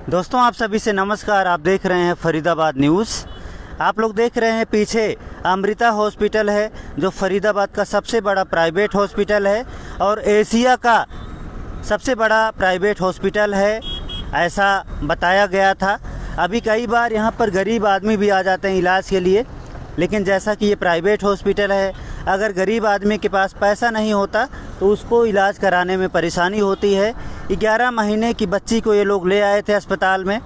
दोस्तों आप सभी से नमस्कार। आप देख रहे हैं फरीदाबाद न्यूज़। आप लोग देख रहे हैं पीछे अमृता हॉस्पिटल है, जो फरीदाबाद का सबसे बड़ा प्राइवेट हॉस्पिटल है और एशिया का सबसे बड़ा प्राइवेट हॉस्पिटल है, ऐसा बताया गया था। अभी कई बार यहाँ पर गरीब आदमी भी आ जाते हैं इलाज के लिए, लेकिन जैसा कि ये प्राइवेट हॉस्पिटल है, अगर गरीब आदमी के पास पैसा नहीं होता तो उसको इलाज कराने में परेशानी होती है। 11 महीने की बच्ची को ये लोग ले आए थे अस्पताल में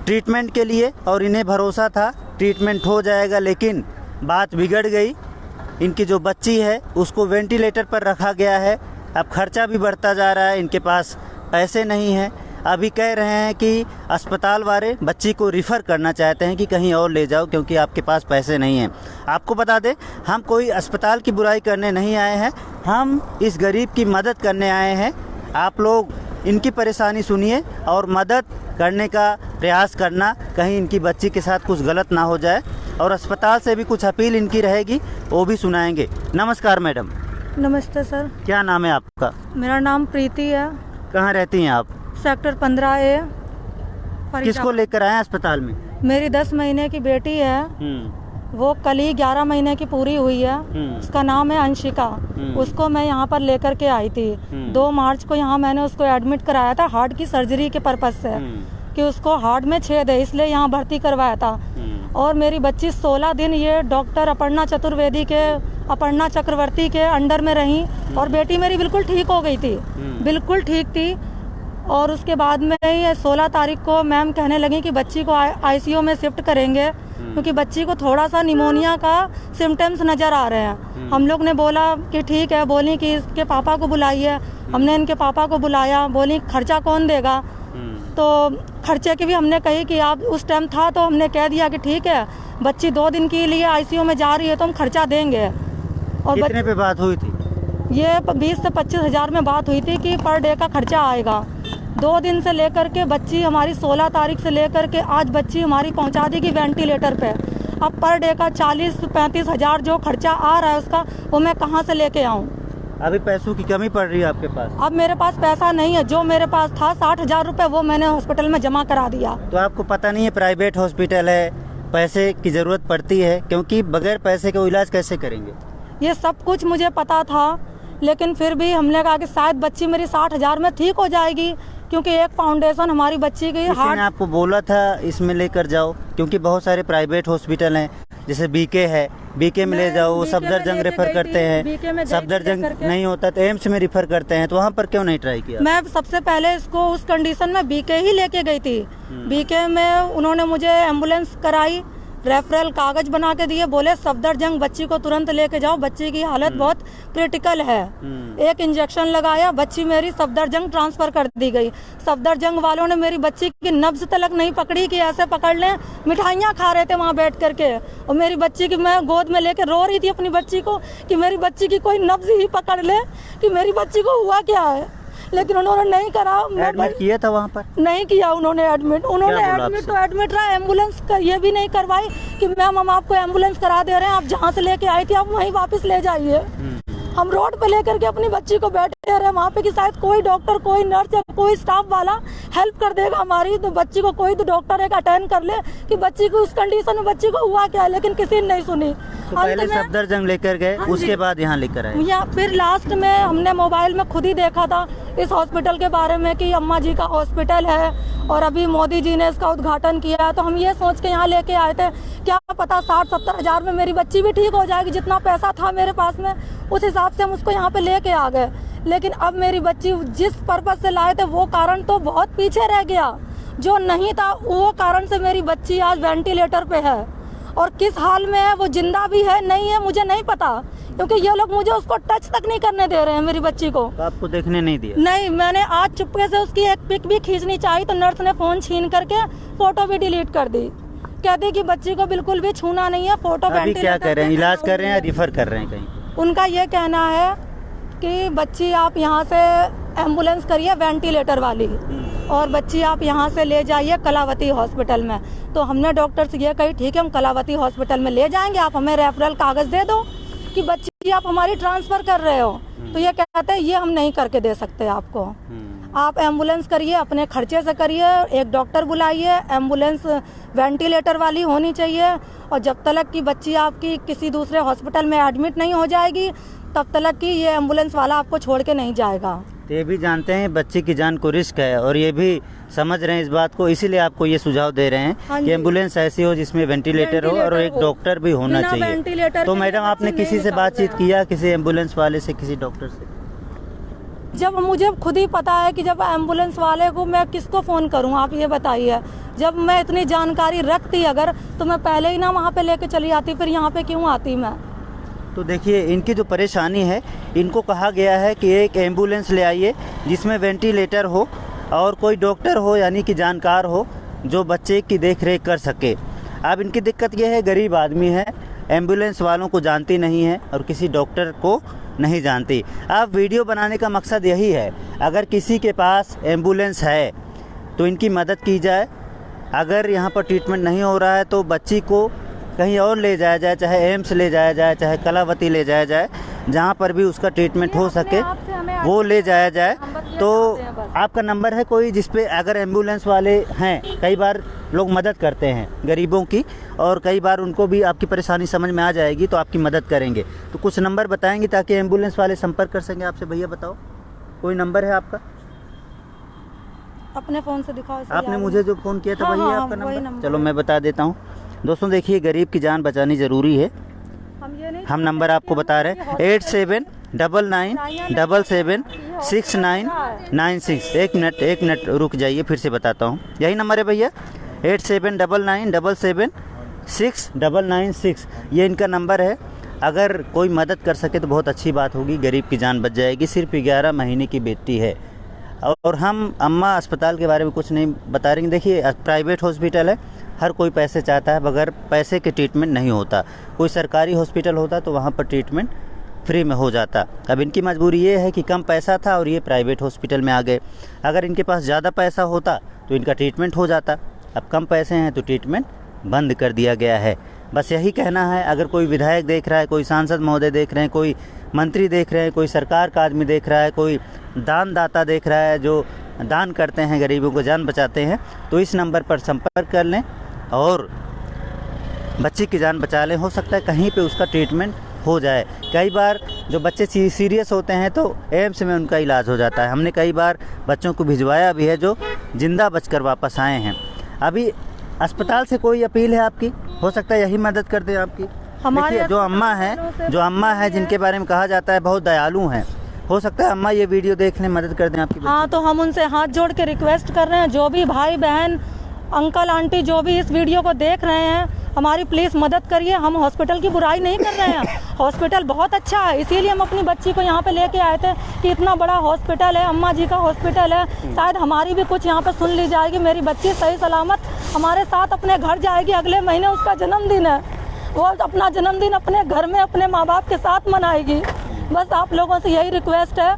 ट्रीटमेंट के लिए और इन्हें भरोसा था ट्रीटमेंट हो जाएगा, लेकिन बात बिगड़ गई। इनकी जो बच्ची है उसको वेंटिलेटर पर रखा गया है। अब खर्चा भी बढ़ता जा रहा है, इनके पास पैसे नहीं हैं। अभी कह रहे हैं कि अस्पताल वाले बच्ची को रिफ़र करना चाहते हैं कि कहीं और ले जाओ, क्योंकि आपके पास पैसे नहीं हैं। आपको बता दें, हम कोई अस्पताल की बुराई करने नहीं आए हैं, हम इस गरीब की मदद करने आए हैं। आप लोग इनकी परेशानी सुनिए और मदद करने का प्रयास करना, कहीं इनकी बच्ची के साथ कुछ गलत ना हो जाए। और अस्पताल से भी कुछ अपील इनकी रहेगी, वो भी सुनाएंगे। नमस्कार मैडम। नमस्ते सर। क्या नाम है आपका? मेरा नाम प्रीति है। कहाँ रहती हैं आप? Sector 15A। किसको लेकर आए हैं अस्पताल में? मेरी 10 महीने की बेटी है, वो कल ही 11 महीने की पूरी हुई है। उसका नाम है अंशिका। उसको मैं यहाँ पर लेकर के आई थी। 2 मार्च को यहाँ मैंने उसको एडमिट कराया था हार्ट की सर्जरी के पर्पज से, कि उसको हार्ट में छेद है, इसलिए यहाँ भर्ती करवाया था। और मेरी बच्ची 16 दिन ये डॉक्टर अपर्णा चक्रवर्ती के अंडर में रही और बेटी मेरी बिल्कुल ठीक हो गई थी, बिल्कुल ठीक थी। और उसके बाद में ये 16 तारीख को मैम कहने लगी कि बच्ची को आईसीयू में शिफ्ट करेंगे, क्योंकि बच्ची को थोड़ा सा निमोनिया का सिम्टम्स नज़र आ रहे हैं। हम लोग ने बोला कि ठीक है, बोली कि इसके पापा को बुलाइए। हमने इनके पापा को बुलाया, बोली खर्चा कौन देगा। तो खर्चे की भी हमने कही कि आप उस टाइम था तो हमने कह दिया कि ठीक है, बच्ची 2 दिन के लिए आईसीयू में जा रही है तो हम खर्चा देंगे। और कितने पे बात हुई थी? ये 20 से 25 हज़ार में बात हुई थी कि पर डे का खर्चा आएगा। 2 दिन से लेकर के बच्ची हमारी 16 तारीख से लेकर के आज बच्ची हमारी पहुंचा देगी वेंटिलेटर पे। अब पर डे का 40-35 हज़ार जो खर्चा आ रहा है उसका, वो मैं कहां से लेके आऊं? अभी पैसों की कमी पड़ रही है आपके पास? अब मेरे पास पैसा नहीं है। जो मेरे पास था 60 हज़ार रुपये, वो मैंने हॉस्पिटल में जमा करा दिया। तो आपको पता नहीं है प्राइवेट हॉस्पिटल है, पैसे की ज़रूरत पड़ती है, क्योंकि बगैर पैसे के इलाज कैसे करेंगे? ये सब कुछ मुझे पता था, लेकिन फिर भी हमने कहा कि शायद बच्ची मेरी 60 हज़ार में ठीक हो जाएगी, क्योंकि एक फाउंडेशन हमारी बच्ची की हार्ट। आपको बोला था इसमें लेकर जाओ, क्योंकि बहुत सारे प्राइवेट हॉस्पिटल हैं, जैसे बीके है, बीके में ले जाओ, सफदरजंग रेफर करते हैं। सफदरजंग नहीं होता तो एम्स में रेफर करते हैं, तो वहाँ पर क्यों नहीं ट्राई किया? मैं सबसे पहले इसको उस कंडीशन में बीके ही लेके गई थी। बीके में उन्होंने मुझे एम्बुलेंस कराई, रेफरल कागज बना के दिए, बोले सफदरजंग बच्ची को तुरंत लेके जाओ, बच्ची की हालत बहुत क्रिटिकल है। एक इंजेक्शन लगाया, बच्ची मेरी सफदरजंग ट्रांसफर कर दी गई। सफदरजंग वालों ने मेरी बच्ची की नब्ज तलक नहीं पकड़ी कि ऐसे पकड़ लें। मिठाइयाँ खा रहे थे वहाँ बैठ करके, और मेरी बच्ची की मैं गोद में लेके रो रही थी अपनी बच्ची को कि मेरी बच्ची की कोई नब्ज ही पकड़ ले कि मेरी बच्ची को हुआ क्या है। लेकिन उन्होंने नहीं करा। एडमिट किया था वहाँ पर? नहीं किया उन्होंने एडमिट। तो एडमिट रहा, एम्बुलेंस का ये भी नहीं करवाई कि मैम हम आपको एम्बुलेंस करा दे रहे हैं, आप जहाँ से लेके आई थी आप वहीं वापस ले जाइए। हम रोड पे लेकर के अपनी बच्ची को बैठे रहे वहाँ पे कि शायद कोई डॉक्टर, कोई नर्स या कोई स्टाफ वाला हेल्प कर देगा हमारी, तो बच्ची को कोई तो डॉक्टर एक अटेंड कर ले कि बच्ची को उस कंडीशन में बच्ची को हुआ क्या है। लेकिन किसी ने नहीं सुनी। तो पहले सफदरजंग लेकर गए, उसके बाद यहाँ लेकर आए। या फिर लास्ट में हमने मोबाइल में खुद ही देखा था इस हॉस्पिटल के बारे में कि अम्मा जी का हॉस्पिटल है और अभी मोदी जी ने इसका उद्घाटन किया है, तो हम ये सोच के यहाँ लेके आए थे, क्या पता 60-70 हज़ार में मेरी बच्ची भी ठीक हो जाएगी। जितना पैसा था मेरे पास में उस हिसाब से हम उसको यहाँ पे लेके आ गए। लेकिन अब मेरी बच्ची जिस पर्पज से लाए थे वो कारण तो बहुत पीछे रह गया, जो नहीं था वो कारण से मेरी बच्ची आज वेंटिलेटर पे है। और किस हाल में है, वो जिंदा भी है नहीं है मुझे नहीं पता, क्योंकि ये लोग मुझे उसको टच तक नहीं करने दे रहे हैं मेरी बच्ची को। तो आपको देखने नहीं दिया? नहीं, मैंने आज चुपके से उसकी एक पिक भी खींचनी चाहिए तो नर्स ने फोन छीन करके फोटो भी डिलीट कर दी। कहते कि बच्ची को बिल्कुल भी छूना नहीं है। फोटो अभी क्या कर रहे हैं, इलाज कर रहे हैं या रिफर कर रहे हैं कहीं? उनका ये कहना है कि बच्ची आप यहाँ से एम्बुलेंस करिए वेंटिलेटर वाली, और बच्ची आप यहाँ से ले जाइए कलावती हॉस्पिटल में। तो हमने डॉक्टर से ये कही ठीक है हम कलावती हॉस्पिटल में ले जाएंगे, आप हमें रेफरल कागज दे दो कि बच्ची आप हमारी ट्रांसफ़र कर रहे हो। तो ये कहते हैं ये हम नहीं करके दे सकते आपको। आप एम्बुलेंस करिए, अपने खर्चे से करिए, एक डॉक्टर बुलाइए, एम्बुलेंस वेंटिलेटर वाली होनी चाहिए। और जब तक कि बच्ची आपकी किसी दूसरे हॉस्पिटल में एडमिट नहीं हो जाएगी तब तक कि ये एम्बुलेंस वाला आपको छोड़ के नहीं जाएगा। तो ये भी जानते हैं बच्ची की जान को रिस्क है और ये भी समझ रहे हैं इस बात को, इसीलिए आपको ये सुझाव दे रहे हाँ हैं जी। कि एम्बुलेंस ऐसी हो जिसमें वेंटिलेटर हो और एक डॉक्टर भी होना बिना चाहिए। वेंटिलेटर तो के मैडम लिए आपने बच्चे किसी नहीं से निकाल बातचीत रहे किया, किसी एम्बुलेंस वाले से, किसी डॉक्टर से? जब मुझे खुद ही पता है कि जब एम्बुलेंस वाले को मैं किसको फ़ोन करूं, आप ये बताइए। जब मैं इतनी जानकारी रखती अगर तो मैं पहले ही ना वहाँ पे लेके चली आती, फिर यहाँ पे क्यों आती मैं। तो देखिए इनकी जो परेशानी है, इनको कहा गया है कि एक एम्बुलेंस ले आइए जिसमें वेंटिलेटर हो और कोई डॉक्टर हो यानी कि जानकार हो जो बच्चे की देख रेख कर सके। अब इनकी दिक्कत यह है, गरीब आदमी है, एम्बुलेंस वालों को जानती नहीं है और किसी डॉक्टर को नहीं जानती। अब वीडियो बनाने का मकसद यही है, अगर किसी के पास एम्बुलेंस है तो इनकी मदद की जाए। अगर यहाँ पर ट्रीटमेंट नहीं हो रहा है तो बच्ची को कहीं और ले जाया जाए, चाहे एम्स ले जाया जाए, चाहे कलावती ले जाया जाए, जहाँ पर भी उसका ट्रीटमेंट हो सके वो ले जाया जाए। तो आपका नंबर है कोई जिस पे अगर एम्बुलेंस वाले हैं, कई बार लोग मदद करते हैं गरीबों की और कई बार उनको भी आपकी परेशानी समझ में आ जाएगी तो आपकी मदद करेंगे। तो कुछ नंबर बताएंगे ताकि एम्बुलेंस वाले संपर्क कर सकें आपसे। भैया बताओ, कोई नंबर है आपका? अपने फ़ोन से दिखाओ। आपने मुझे जो फ़ोन किया था हाँ, वही है हाँ, आपका वही नंबर? नंबर चलो है। मैं बता देता हूँ। दोस्तों देखिए, गरीब की जान बचानी ज़रूरी है। हम नंबर आपको बता रहे हैं 8799776996। एक मिनट रुक जाइए, फिर से बताता हूँ। यही नंबर है भैया, 8799776996। ये इनका नंबर है। अगर कोई मदद कर सके तो बहुत अच्छी बात होगी, गरीब की जान बच जाएगी। सिर्फ 11 महीने की बेटी है। और हम अम्मा अस्पताल के बारे में कुछ नहीं बता रहे हैं। देखिए प्राइवेट हॉस्पिटल है, हर कोई पैसे चाहता है, बगैर पैसे के ट्रीटमेंट नहीं होता। कोई सरकारी हॉस्पिटल होता तो वहाँ पर ट्रीटमेंट फ्री में हो जाता। अब इनकी मजबूरी ये है कि कम पैसा था और ये प्राइवेट हॉस्पिटल में आ गए। अगर इनके पास ज़्यादा पैसा होता तो इनका ट्रीटमेंट हो जाता। अब कम पैसे हैं तो ट्रीटमेंट बंद कर दिया गया है। बस यही कहना है। अगर कोई विधायक देख रहा है, कोई सांसद महोदय देख रहे हैं, कोई मंत्री देख रहे हैं, कोई सरकार का आदमी देख रहा है, कोई दानदाता देख रहा है जो दान करते हैं, गरीबों को जान बचाते हैं, तो इस नंबर पर संपर्क कर लें और बच्ची की जान बचा लें। हो सकता है कहीं पे उसका ट्रीटमेंट हो जाए। कई बार जो बच्चे सीरियस होते हैं तो एम्स में उनका इलाज हो जाता है। हमने कई बार बच्चों को भिजवाया भी है जो जिंदा बचकर वापस आए हैं। अभी अस्पताल से कोई अपील है आपकी? हो सकता है यही मदद कर दे आपकी। देखिए जो अम्मा है जिनके बारे में कहा जाता है बहुत दयालु हैं, हो सकता है अम्मा ये वीडियो देखने मदद कर दें आपकी। हाँ, तो हम उनसे हाथ जोड़ के रिक्वेस्ट कर रहे हैं, जो भी भाई बहन अंकल आंटी जो भी इस वीडियो को देख रहे हैं, हमारी प्लीज़ मदद करिए। हम हॉस्पिटल की बुराई नहीं कर रहे हैं, हॉस्पिटल बहुत अच्छा है, इसीलिए हम अपनी बच्ची को यहाँ पे लेके आए थे कि इतना बड़ा हॉस्पिटल है, अम्मा जी का हॉस्पिटल है, शायद हमारी भी कुछ यहाँ पे सुन ली जाएगी। मेरी बच्ची सही सलामत हमारे साथ अपने घर जाएगी। अगले महीने उसका जन्मदिन है, वो अपना जन्मदिन अपने घर में अपने माँ बाप के साथ मनाएगी। बस आप लोगों से यही रिक्वेस्ट है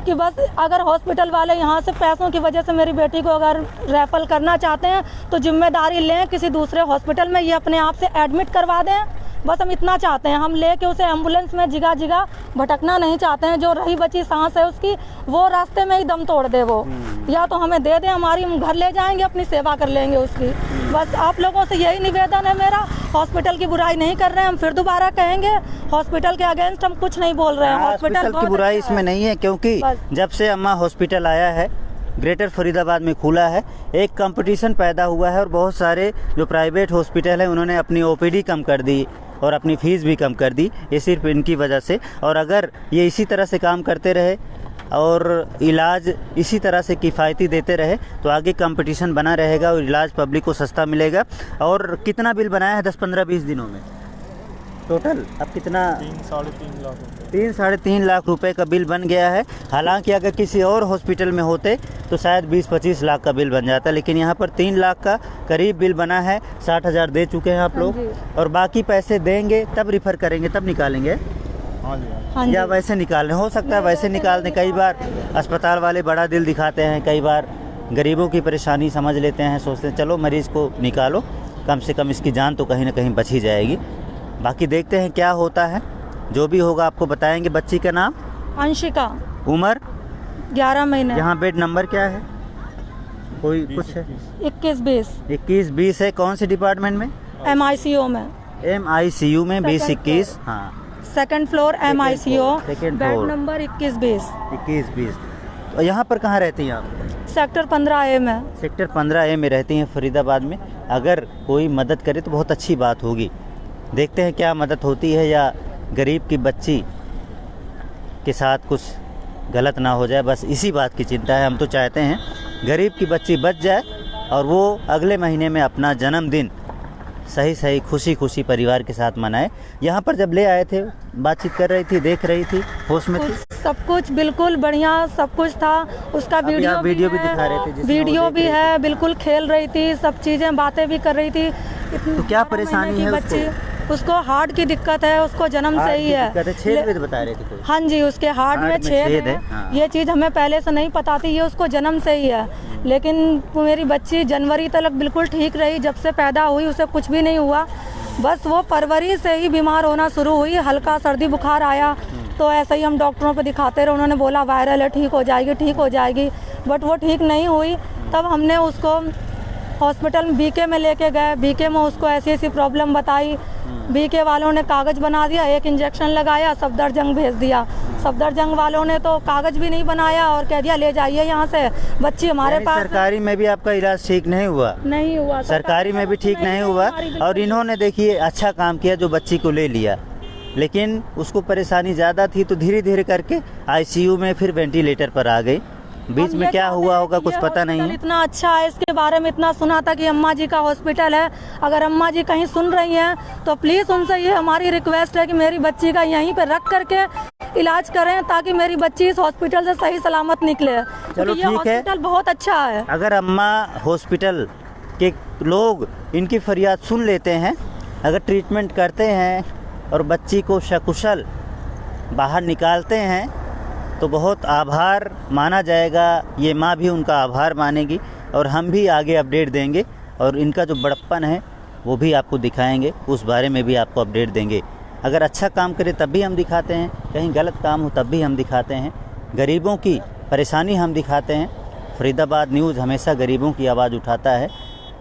कि बस अगर हॉस्पिटल वाले यहाँ से पैसों की वजह से मेरी बेटी को अगर रेफर करना चाहते हैं तो जिम्मेदारी लें, किसी दूसरे हॉस्पिटल में ये अपने आप से एडमिट करवा दें। बस हम इतना चाहते हैं, हम लेके उसे एम्बुलेंस में जगह जगह भटकना नहीं चाहते हैं। जो रही बची सांस है उसकी वो रास्ते में ही दम तोड़ दे वो, या तो हमें दे दे, हमारी हम घर ले जाएंगे, अपनी सेवा कर लेंगे उसकी। बस आप लोगों से यही निवेदन है मेरा। हॉस्पिटल की बुराई नहीं कर रहे हैं, हम फिर दोबारा कहेंगे हॉस्पिटल के अगेंस्ट हम कुछ नहीं बोल रहे हैं। हॉस्पिटल की बुराई इसमें नहीं है, क्योंकि जब से अम्मा हॉस्पिटल आया है, ग्रेटर फरीदाबाद में खुला है, एक कंपटीशन पैदा हुआ है और बहुत सारे जो प्राइवेट हॉस्पिटल है उन्होंने अपनी ओपीडी कम कर दी और अपनी फ़ीस भी कम कर दी। ये सिर्फ इनकी वजह से। और अगर ये इसी तरह से काम करते रहे और इलाज इसी तरह से किफ़ायती देते रहे तो आगे कंपटीशन बना रहेगा और इलाज पब्लिक को सस्ता मिलेगा। और कितना बिल बनाया है 10-15-20 दिनों में टोटल? अब कितना? 3-3.5 लाख रुपए का बिल बन गया है। हालांकि अगर किसी और हॉस्पिटल में होते तो शायद 20-25 लाख का बिल बन जाता, लेकिन यहाँ पर 3 लाख का करीब बिल बना है। 60,000 दे चुके हैं आप लोग और बाकी पैसे देंगे तब रिफ़र करेंगे, तब निकालेंगे। हाँ जी। या वैसे निकालने, हो सकता है वैसे निकाल दें। कई बार अस्पताल वाले बड़ा दिल दिखाते हैं, कई बार गरीबों की परेशानी समझ लेते हैं, सोचते हैं चलो मरीज़ को निकालो, कम से कम इसकी जान तो कहीं ना कहीं बच ही जाएगी। बाकी देखते हैं क्या होता है, जो भी होगा आपको बताएंगे। बच्ची का नाम? अंशिका। उम्र? 11 महीने। यहाँ बेड नंबर क्या है, कोई कुछ है? 21-20 21-20 है। कौन से डिपार्टमेंट में? MICO में, MICU में 20-21। हाँ, second floor MICO, second bed floor. Number 21-20, 21-20। तो यहाँ पर कहाँ रहती हैं आप? सेक्टर 15A में। सेक्टर 15A में रहती हैं फरीदाबाद में। अगर कोई मदद करे तो बहुत अच्छी बात होगी। देखते हैं क्या मदद होती है, या गरीब की बच्ची के साथ कुछ गलत ना हो जाए, बस इसी बात की चिंता है। हम तो चाहते हैं गरीब की बच्ची बच जाए और वो अगले महीने में अपना जन्मदिन सही सही खुशी खुशी परिवार के साथ मनाए। यहाँ पर जब ले आए थे बातचीत कर रही थी, देख रही थी, होश में थी? सब कुछ बिल्कुल बढ़िया, सब कुछ था। उसका अभी आप वीडियो भी है, दिखा रहे थे जिसमें वीडियो वो भी देख रही है, बिल्कुल खेल रही थी, सब चीजें बातें भी कर रही थी। तो क्या परेशानी है उसको हार्ट की दिक्कत है, उसको जन्म से ही है। छेद भी बता रहे थे कोई? हाँ जी, उसके हार्ट में छेद है। हाँ। ये चीज़ हमें पहले से नहीं पता थी, ये उसको जन्म से ही है। लेकिन मेरी बच्ची जनवरी तक बिल्कुल ठीक रही, जब से पैदा हुई उसे कुछ भी नहीं हुआ। बस वो फरवरी से ही बीमार होना शुरू हुई, हल्का सर्दी बुखार आया तो ऐसे ही हम डॉक्टरों पे दिखाते रहे। उन्होंने बोला वायरल है, ठीक हो जाएगी, ठीक हो जाएगी, बट वो ठीक नहीं हुई। तब हमने उसको हॉस्पिटल BK में लेके गए। BK में उसको ऐसी ऐसी प्रॉब्लम बताई। BK वालों ने कागज़ बना दिया, एक इंजेक्शन लगाया, सफदरजंग भेज दिया। सफदरजंग वालों ने तो कागज़ भी नहीं बनाया और कह दिया ले जाइए यहाँ से, बच्ची हमारे पास। सरकारी में भी आपका इलाज ठीक नहीं हुआ? नहीं हुआ, सरकारी में भी ठीक नहीं हुआ। और इन्होंने देखिए अच्छा काम किया जो बच्ची को ले लिया, लेकिन उसको परेशानी ज़्यादा थी तो धीरे धीरे करके ICU में, फिर वेंटिलेटर पर आ गई। बीच में क्या हुआ होगा कुछ पता नहीं है। इतना अच्छा है, इसके बारे में इतना सुना था कि अम्मा जी का हॉस्पिटल है। अगर अम्मा जी कहीं सुन रही हैं तो प्लीज़ उनसे ये हमारी रिक्वेस्ट है कि मेरी बच्ची का यहीं पे रख करके इलाज करें, ताकि मेरी बच्ची इस हॉस्पिटल से सही सलामत निकले। चलो ये ठीक है, हॉस्पिटल बहुत अच्छा है। अगर अम्मा हॉस्पिटल के लोग इनकी फरियाद सुन लेते हैं, अगर ट्रीटमेंट करते हैं और बच्ची को सकुशल बाहर निकालते हैं तो बहुत आभार माना जाएगा। ये माँ भी उनका आभार मानेगी और हम भी आगे अपडेट देंगे, और इनका जो बड़प्पन है वो भी आपको दिखाएंगे, उस बारे में भी आपको अपडेट देंगे। अगर अच्छा काम करे तब भी हम दिखाते हैं, कहीं गलत काम हो तब भी हम दिखाते हैं, गरीबों की परेशानी हम दिखाते हैं। फरीदाबाद न्यूज़ हमेशा गरीबों की आवाज़ उठाता है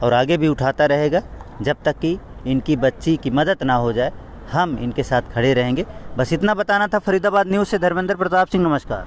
और आगे भी उठाता रहेगा, जब तक कि इनकी बच्ची की मदद ना हो जाए हम इनके साथ खड़े रहेंगे। बस इतना बताना था। फरीदाबाद न्यूज़ से धर्मेंद्र प्रताप सिंह, नमस्कार।